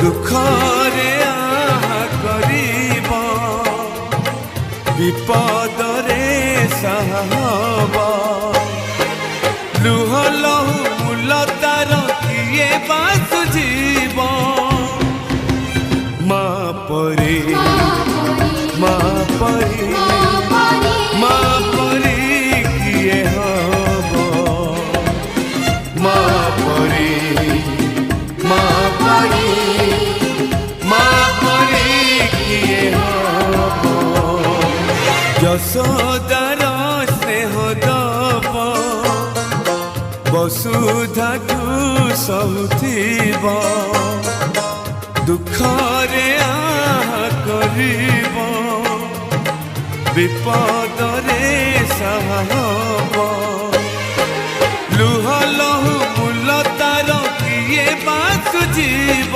दुखरे आहा करिब विपदरे साहब लुह लहु मुलतार किए बासुजीव माँ परी माँ परी माँ परी किए हब माँ परी माँ परी माँ परी किए हब यशोदार स्नेह दब वसुधा सहुथिब दुखरे आहा करिब विपदरे साहब लुह लहु मुलतार किए बासुजीव।